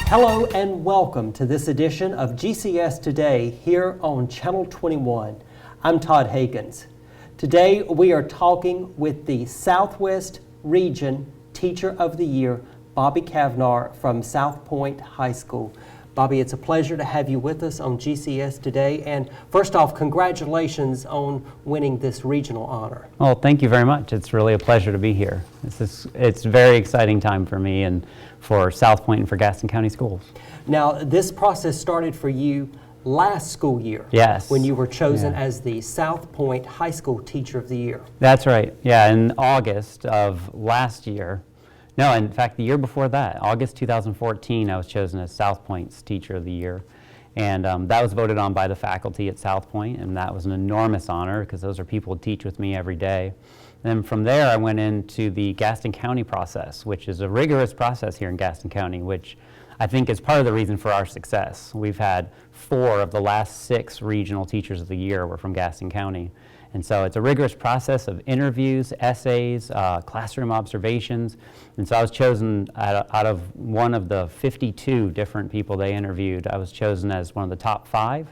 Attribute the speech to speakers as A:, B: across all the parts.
A: Hello and welcome to this edition of GCS Today here on Channel 21. I'm Todd Hagans. Today we are talking with the Southwest Region Teacher of the Year, Bobbie Cavnar from South Point High School. Bobbie, it's a pleasure to have you with us on GCS Today. And first off, congratulations on winning this regional honor.
B: Well, thank you very much. It's really a pleasure to be here. It's a very exciting time for me and for South Point and for Gaston County Schools.
A: Now, this process started for you last school year.
B: Yes.
A: When you were chosen as the South Point High School Teacher of the Year.
B: That's right. Yeah, in August of last year. No, in fact, the year before that, August 2014, I was chosen as South Point's Teacher of the Year. And that was voted on by the faculty at South Point, and that was an enormous honor because those are people who teach with me every day. And then from there, I went into the Gaston County process, which is a rigorous process here in Gaston County, which I think is part of the reason for our success. We've had 4 of the last 6 regional Teachers of the Year were from Gaston County. And so it's a rigorous process of interviews, essays, classroom observations. And so I was chosen out of one of the 52 different people they interviewed. I was chosen as one of the top 5.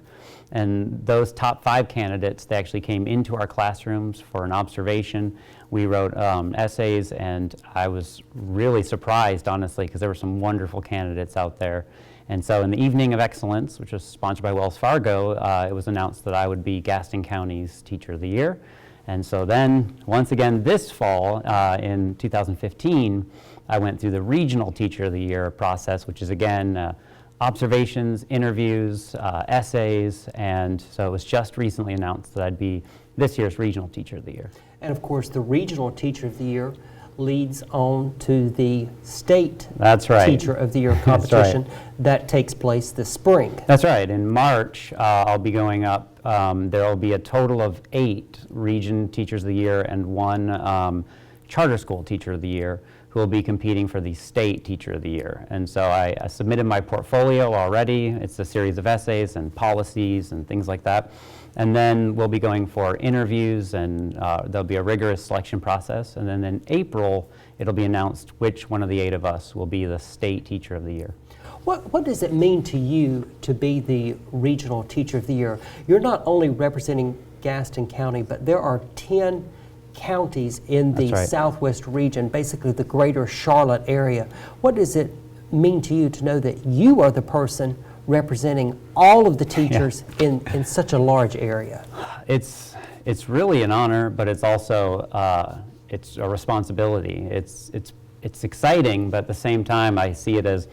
B: And those top 5 candidates, they actually came into our classrooms for an observation. We wrote essays, and I was really surprised, honestly, because there were some wonderful candidates out there. And so in the Evening of Excellence, which was sponsored by Wells Fargo, it was announced that I would be Gaston County's Teacher of the Year. And so then, once again, this fall, in 2015, I went through the Regional Teacher of the Year process, which is, again, observations, interviews, essays, and so it was just recently announced that I'd be this year's Regional Teacher of the Year.
A: And of course, the Regional Teacher of the Year leads on to the State Teacher of the Year competition that takes place this spring.
B: That's right. In March, I'll be going up. There will be a total of 8 Region Teachers of the Year and 1 Charter School Teacher of the Year who will be competing for the State Teacher of the Year. And so I submitted my portfolio already. It's a series of essays and policies and things like that. And then we'll be going for interviews, and there'll be a rigorous selection process. And then in April, it'll be announced which one of the 8 of us will be the State Teacher of the Year.
A: What does it mean to you to be the Regional Teacher of the Year? You're not only representing Gaston County, but there are 10 counties in the Southwest region, basically the greater Charlotte area. What does it mean to you to know that you are the person representing all of the teachers in such a large area? It's
B: really an honor, but it's also it's a responsibility. It's exciting, but at the same time, I see it as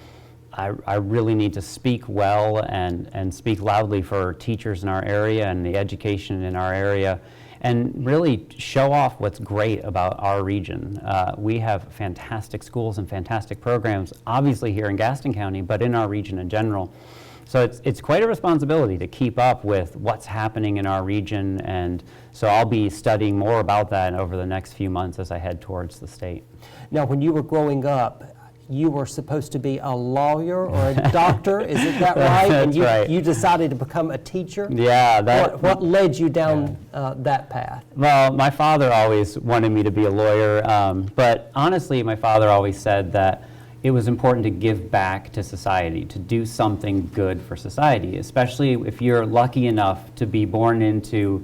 B: I really need to speak well and speak loudly for teachers in our area and the education in our area, and really show off what's great about our region. We have fantastic schools and fantastic programs, obviously here in Gaston County, but in our region in general. So it's quite a responsibility to keep up with what's happening in our region, and so I'll be studying more about that over the next few months as I head towards the state. Now,
A: when you were growing up, you were supposed to be a lawyer or a doctor, is it that right?
B: That's right.
A: You decided to become a teacher?
B: Yeah.
A: What led you down that path?
B: Well, my father always wanted me to be a lawyer, but honestly, my father always said that it was important to give back to society, to do something good for society, especially if you're lucky enough to be born into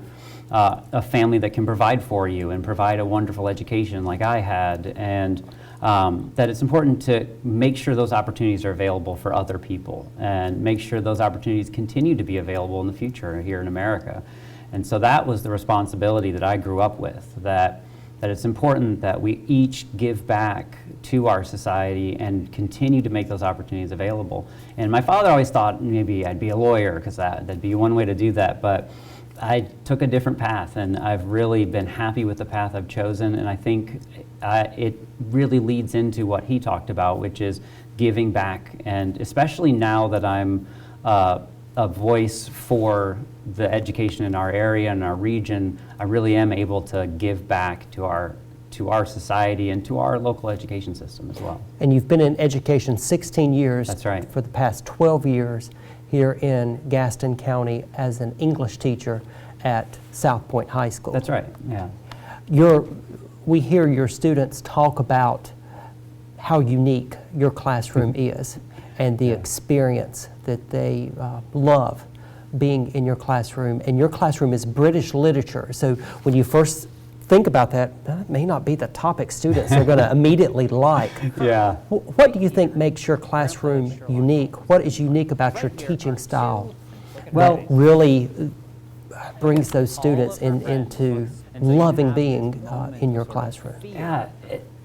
B: a family that can provide for you and provide a wonderful education like I had, and that it's important to make sure those opportunities are available for other people and make sure those opportunities continue to be available in the future here in America. And so that was the responsibility that I grew up with, that it's important that we each give back to our society and continue to make those opportunities available. And my father always thought maybe I'd be a lawyer because that'd be one way to do that, but I took a different path, and I've really been happy with the path I've chosen, and I think it really leads into what he talked about, which is giving back, and especially now that I'm a voice for the education in our area and our region, I really am able to give back to our society and to our local education system as well.
A: And you've been in education 16 years.
B: That's right.
A: For the past 12 years here in Gaston County as an English teacher at South Point High School.
B: That's right, yeah.
A: We hear your students talk about how unique your classroom is. and the experience that they love being in your classroom. And your classroom is British literature. So when you first think about that, that may not be the topic students are going to immediately like.
B: Yeah.
A: What do you think makes your classroom unique? What is unique about your teaching style that really brings those students into loving being in your classroom?
B: Yeah,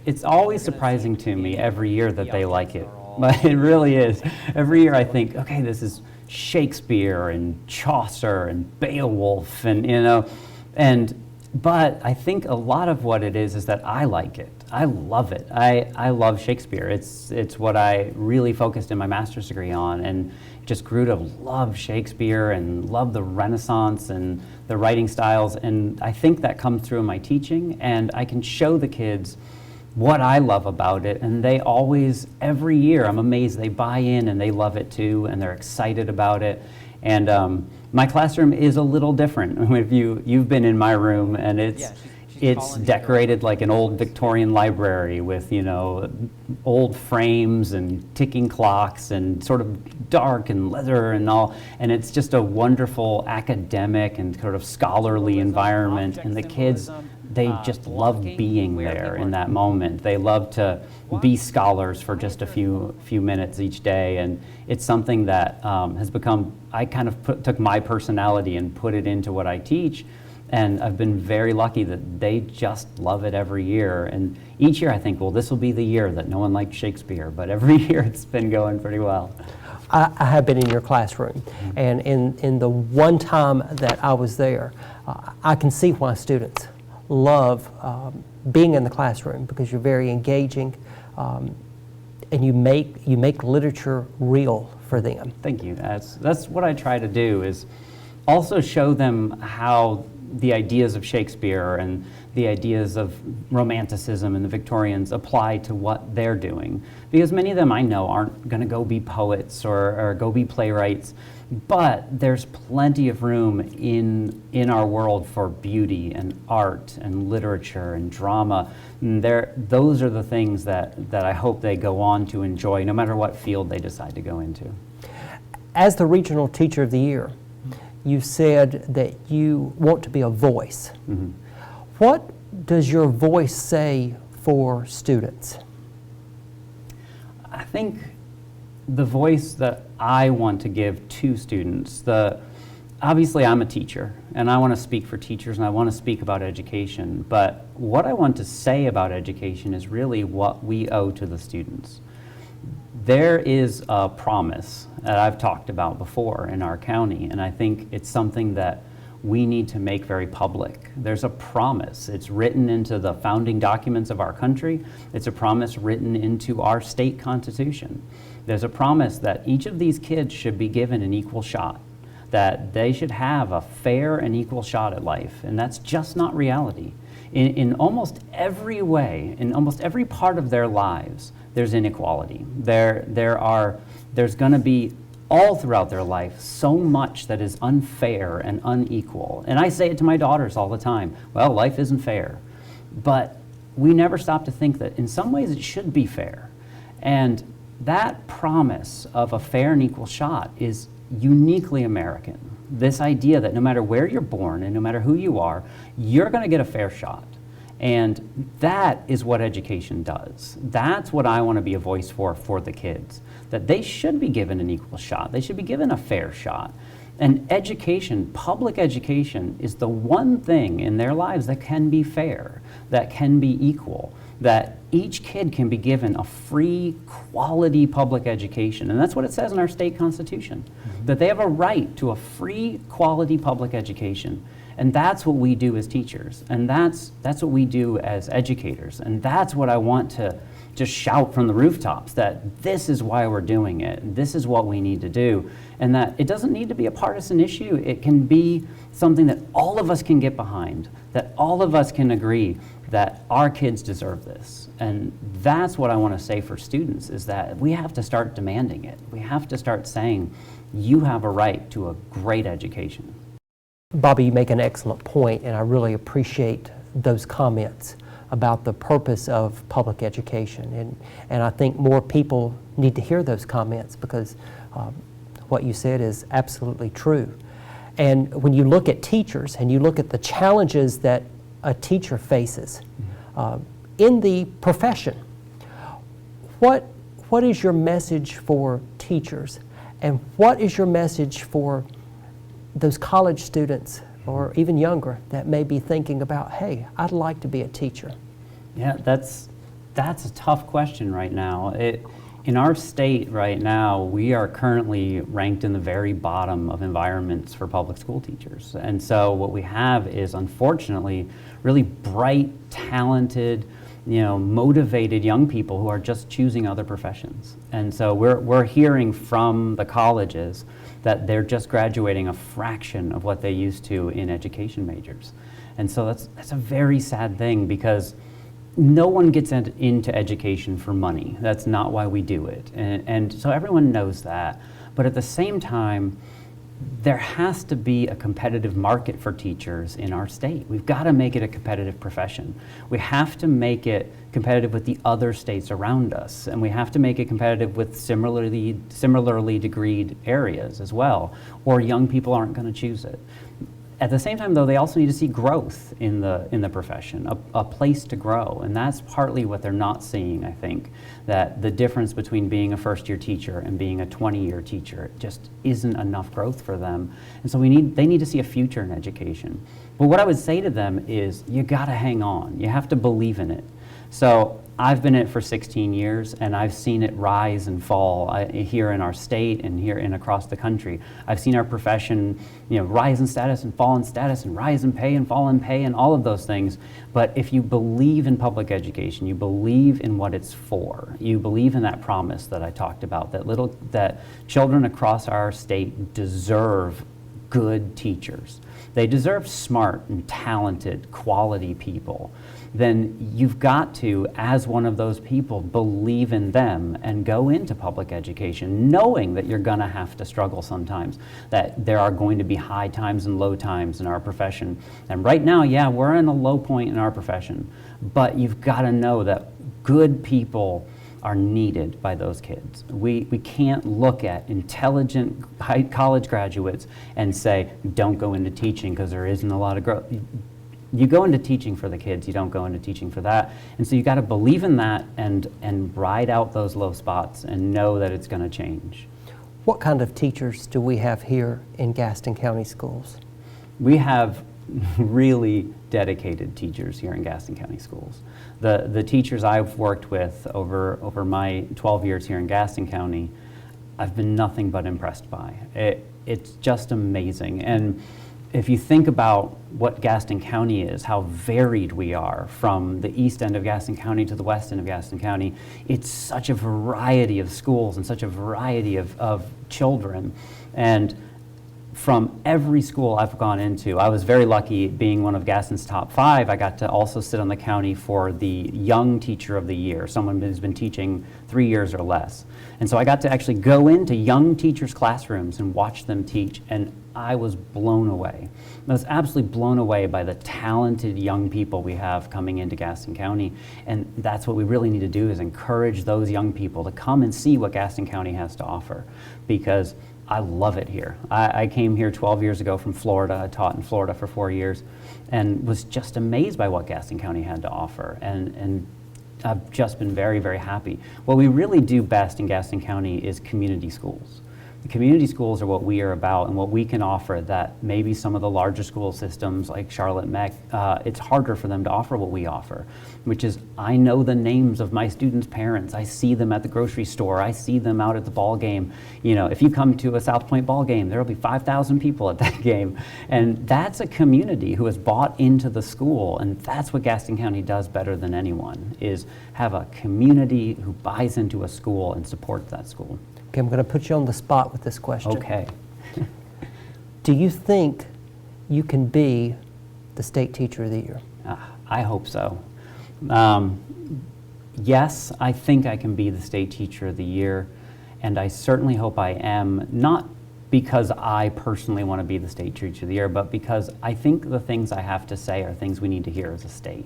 B: it's always surprising to me every year that they like it. But it really is. Every year I think, okay, this is Shakespeare and Chaucer and Beowulf but I think a lot of what it is that I like it. I love it. I love Shakespeare. It's what I really focused in my master's degree on, and just grew to love Shakespeare and love the Renaissance and the writing styles. And I think that comes through in my teaching, and I can show the kids what I love about it, and they always, every year, I'm amazed, they buy in and they love it too, and they're excited about it. And my classroom is a little different. If you've been in my room, and it's decorated like an old Victorian library with, old frames and ticking clocks and sort of dark and leather and all, and it's just a wonderful academic and sort of scholarly environment, and the kids, they just love being there in that moment. They love to be scholars for just a few minutes each day, and it's something that has become, I kind of took my personality and put it into what I teach, and I've been very lucky that they just love it every year. And each year I think, well, this will be the year that no one liked Shakespeare, but every year it's been going pretty well.
A: I have been in your classroom, and in the one time that I was there, I can see why students love being in the classroom, because you're very engaging, and you make literature real for them.
B: Thank you. That's what I try to do, is also show them how the ideas of Shakespeare and the ideas of Romanticism and the Victorians apply to what they're doing. Because many of them I know aren't going to go be poets or go be playwrights, but there's plenty of room in our world for beauty and art and literature and drama. And those are the things that I hope they go on to enjoy, no matter what field they decide to go into.
A: As the Regional Teacher of the Year, you said that you want to be a voice.
B: Mm-hmm.
A: What does your voice say for students?
B: I think the voice that I want to give to students, obviously I'm a teacher, and I want to speak for teachers, and I want to speak about education, but what I want to say about education is really what we owe to the students. There is a promise that I've talked about before in our county, and I think it's something that we need to make very public. There's a promise. It's written into the founding documents of our country. It's a promise written into our state constitution. There's a promise that each of these kids should be given an equal shot, that they should have a fair and equal shot at life, and that's just not reality. In almost every way, in almost every part of their lives, there's inequality. There's going to be, all throughout their life, so much that is unfair and unequal. And I say it to my daughters all the time, well, life isn't fair. But we never stop to think that in some ways it should be fair. And that promise of a fair and equal shot is uniquely American. This idea that no matter where you're born and no matter who you are, you're going to get a fair shot. And that is what education does. That's what I want to be a voice for the kids, that they should be given an equal shot. They should be given a fair shot. And education, public education, is the one thing in their lives that can be fair, that can be equal, that each kid can be given a free, quality public education. And that's what it says in our state constitution, that they have a right to a free, quality public education. And that's what we do as teachers, and that's what we do as educators, and that's what I want to just shout from the rooftops, that this is why we're doing it, this is what we need to do, and that it doesn't need to be a partisan issue. It can be something that all of us can get behind, that all of us can agree that our kids deserve this. And that's what I want to say for students, is that we have to start demanding it. We have to start saying, you have a right to a great education.
A: Bobbie, you make an excellent point, and I really appreciate those comments. about the purpose of public education. And I think more people need to hear those comments because what you said is absolutely true. And when you look at teachers and you look at the challenges that a teacher faces in the profession, what is your message for teachers? And what is your message for those college students or even younger that may be thinking about, hey, I'd like to be a teacher?
B: Yeah, that's a tough question right now. In our state right now, we are currently ranked in the very bottom of environments for public school teachers. And so what we have is, unfortunately, really bright, talented, motivated young people who are just choosing other professions. And so we're hearing from the colleges that they're just graduating a fraction of what they used to in education majors. And so that's a very sad thing, because no one gets into education for money. That's not why we do it. And so everyone knows that. But at the same time, there has to be a competitive market for teachers in our state. We've got to make it a competitive profession. We have to make it competitive with the other states around us, and we have to make it competitive with similarly degreed areas as well, or young people aren't going to choose it. At the same time, though, they also need to see growth in the profession, a place to grow, and that's partly what they're not seeing, I think, that the difference between being a first-year teacher and being a 20-year teacher just isn't enough growth for them, and so they need to see a future in education. But what I would say to them is, you gotta hang on. You have to believe in it. So I've been in it for 16 years, and I've seen it rise and fall here in our state and here and across the country. I've seen our profession, rise in status and fall in status, and rise in pay and fall in pay, and all of those things. But if you believe in public education, you believe in what it's for, you believe in that promise that I talked about, that children across our state deserve good teachers. They deserve smart and talented, quality people. Then you've got to, as one of those people, believe in them and go into public education, knowing that you're gonna have to struggle sometimes, that there are going to be high times and low times in our profession. And right now, yeah, we're in a low point in our profession, but you've gotta know that good people are needed by those kids. We can't look at intelligent college graduates and say, don't go into teaching because there isn't a lot of growth. You go into teaching for the kids, you don't go into teaching for that. And so you got to believe in that and ride out those low spots and know that it's going to change.
A: What kind of teachers do we have here in Gaston County Schools?
B: We have really dedicated teachers here in Gaston County Schools. The teachers I've worked with over my 12 years here in Gaston County, I've been nothing but impressed by. It's just amazing. And if you think about what Gaston County is, how varied we are from the east end of Gaston County to the west end of Gaston County, it's such a variety of schools and such a variety of children. And from every school I've gone into, I was very lucky being one of Gaston's top 5. I got to also sit on the county for the Young Teacher of the Year, someone who's been teaching 3 years or less. And so I got to actually go into young teachers' classrooms and watch them teach, and I was blown away. I was absolutely blown away by the talented young people we have coming into Gaston County, and that's what we really need to do, is encourage those young people to come and see what Gaston County has to offer, because I love it here. I came here 12 years ago from Florida. I taught in Florida for 4 years and was just amazed by what Gaston County had to offer, and I've just been very, very happy. What we really do best in Gaston County is community schools. The community schools are what we are about and what we can offer that maybe some of the larger school systems like Charlotte Meck, it's harder for them to offer what we offer, which is, I know the names of my students' parents. I see them at the grocery store. I see them out at the ball game. If you come to a South Point ball game, there will be 5,000 people at that game. And that's a community who has bought into the school, and that's what Gaston County does better than anyone, is have a community who buys into a school and supports that school.
A: Okay, I'm going to put you on the spot with this question.
B: Okay.
A: Do you think you can be the State Teacher of the Year?
B: I hope so. Yes, I think I can be the State Teacher of the Year, and I certainly hope I am, not because I personally want to be the State Teacher of the Year, but because I think the things I have to say are things we need to hear as a state.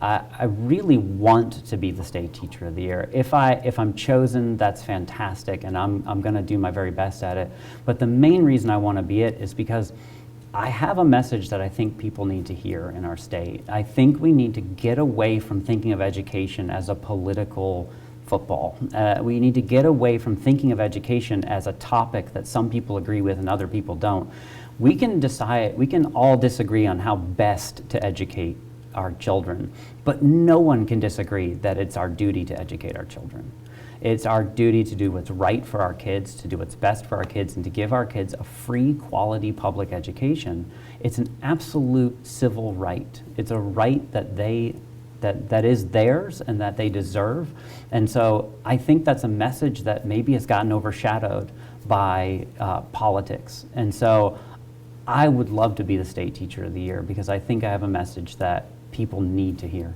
B: I really want to be the state teacher of the year. If I'm chosen, that's fantastic, and I'm going to do my very best at it. But the main reason I want to be it is because I have a message that I think people need to hear in our state. I think we need to get away from thinking of education as a political football. We need to get away from thinking of education as a topic that some people agree with and other people don't. We can all disagree on how best to educate our children, but no one can disagree that it's our duty to educate our children. It's our duty to do what's right for our kids, to do what's best for our kids, and to give our kids a free, quality public education. It's an absolute civil right. It's a right that is theirs and that they deserve. And so I think that's a message that maybe has gotten overshadowed by politics. And so I would love to be the state teacher of the year because I think I have a message that people need to hear.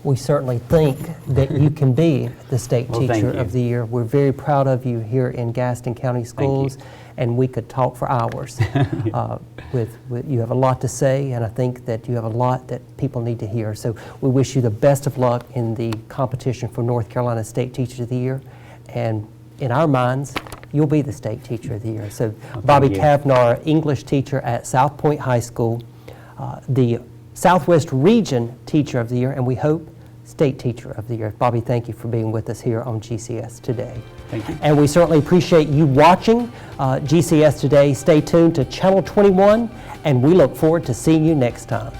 A: We certainly think that you can be the state teacher of the year. We're very proud of you here in Gaston County Schools, and we could talk for hours. You have a lot to say, and I think that you have a lot that people need to hear. So we wish you the best of luck in the competition for North Carolina State Teacher of the Year, and in our minds, you'll be the state teacher of the year. So Bobbie Cavnar, English teacher at South Point High School, the Southwest Region Teacher of the Year, and we hope State Teacher of the Year. Bobbie, thank you for being with us here on GCS Today.
B: Thank you.
A: And we certainly appreciate you watching GCS Today. Stay tuned to Channel 21, and we look forward to seeing you next time.